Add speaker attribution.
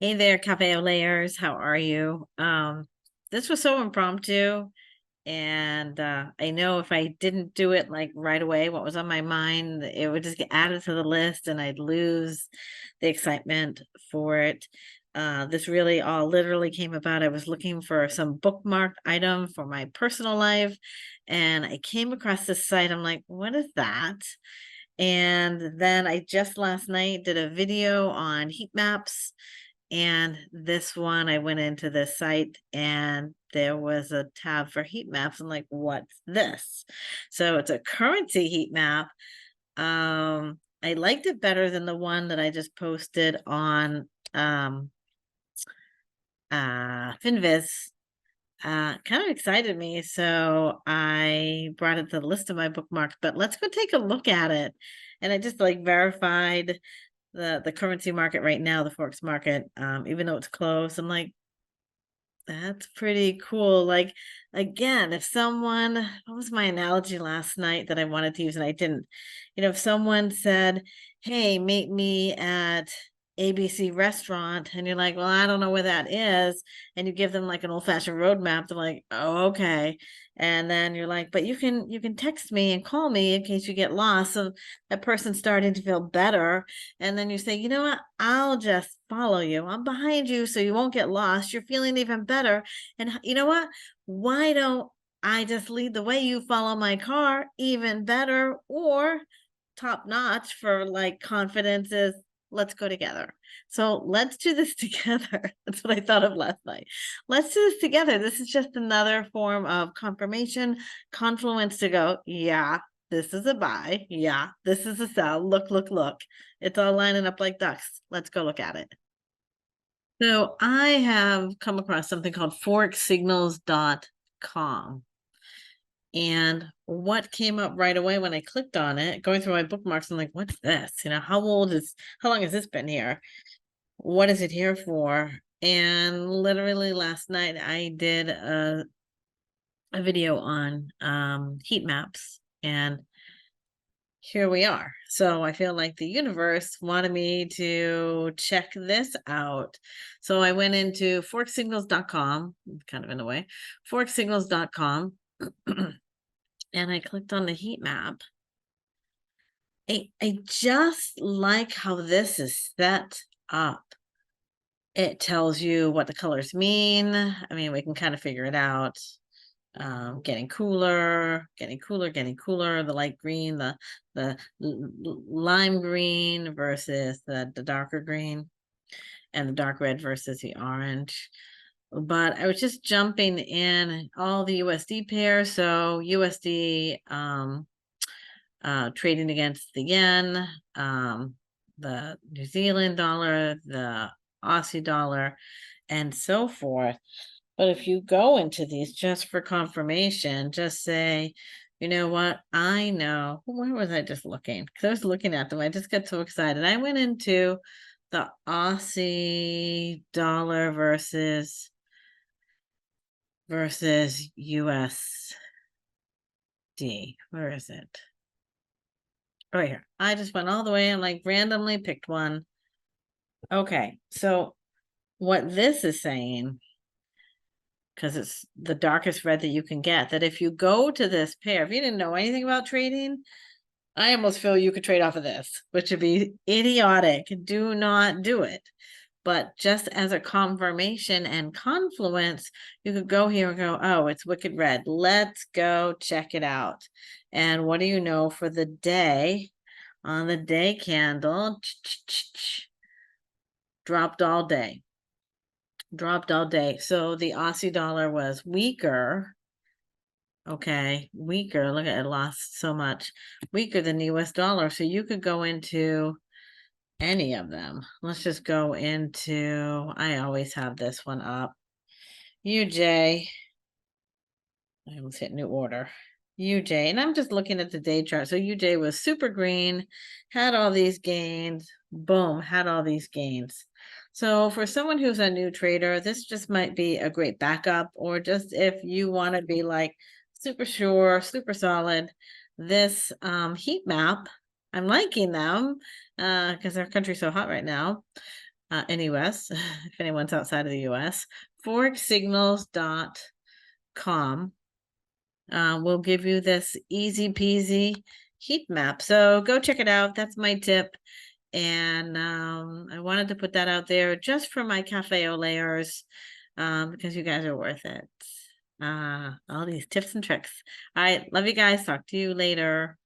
Speaker 1: Hey there, Cafe Layers. How are you? This was so impromptu, and I know if I didn't do it like right away, what was on my mind, it would just get added to the list, and I'd lose the excitement for it. This really all literally came about. I was looking for some bookmarked item for my personal life, and I came across this site. I'm like, what is that? And then I just last night did a video on heat maps, and this one, I went into this site and there was a tab for heat maps. I'm like, what's this? So it's a currency heat map. I liked it better than the one that I just posted on Finviz. Kind of excited me, so I brought it to the list of my bookmarks. But let's go take a look at it. And I just like verified the currency market right now, the Forex market, even though it's closed. I'm like, that's pretty cool. Like, again, if someone, what was my analogy last night that I wanted to use and I didn't? If someone said, hey, meet me at ABC restaurant, and you're like, well, I don't know where that is, and you give them like an old-fashioned road map, they're like, oh, okay. And then you're like, but you can text me and call me in case you get lost. So that person's starting to feel better. And then you say, you know what? I'll just follow you. I'm behind you so you won't get lost. You're feeling even better. And you know what? Why don't I just lead the way? You follow my car, even better. Or top notch for like confidence is let's go together. So let's do this together. That's what I thought of last night. Let's do this together. This is just another form of confirmation, confluence to go, yeah, this is a buy. Yeah, this is a sell. Look, look, look. It's all lining up like ducks. Let's go look at it. So I have come across something called forexsignals.com. And what came up right away when I clicked on it, going through my bookmarks, I'm like, what's this? How long has this been here? What is it here for? And literally last night I did a video on heat maps, and here we are. So I feel like the universe wanted me to check this out. So I went into forexsignals.com, kind of in a way, forexsignals.com, and I clicked on the heat map. I just like how this is set up. It tells you what the colors mean. I mean, we can kind of figure it out. Getting cooler, getting cooler, getting cooler. The light green, the lime green versus the darker green, and the dark red versus the orange. But I was just jumping in all the USD pairs. So USD trading against the yen, the New Zealand dollar, the Aussie dollar, and so forth. But if you go into these just for confirmation, just say, you know what? I know. Where was I just looking? Because I was looking at them. I just got so excited. I went into the Aussie dollar versus USD. Where is it? Right here. I just went all the way and like randomly picked one. Okay. So what this is saying, because it's the darkest red that you can get, that if you go to this pair, if you didn't know anything about trading, I almost feel you could trade off of this, which would be idiotic. Do not do it. But just as a confirmation and confluence, you could go here and go, oh, it's wicked red. Let's go check it out. And what do you know, for the day, on the day candle, dropped all day. Dropped all day. So the Aussie dollar was weaker. Okay, weaker. Look at it, lost so much. Weaker than the US dollar. So you could go into any of them. Let's just go into, I always have this one up. UJ. I almost hit new order. UJ. And I'm just looking at the day chart. So UJ was super green, had all these gains. Boom, had all these gains. So for someone who's a new trader, this just might be a great backup, or just if you want to be like super sure, super solid. This heat map, I'm liking them because our country's so hot right now. in the US, if anyone's outside of the US. ForexSignals.com will give you this easy peasy heat map. So go check it out. That's my tip. And I wanted to put that out there just for my cafe au layers, because you guys are worth it. All these tips and tricks. All right, love you guys. Talk to you later.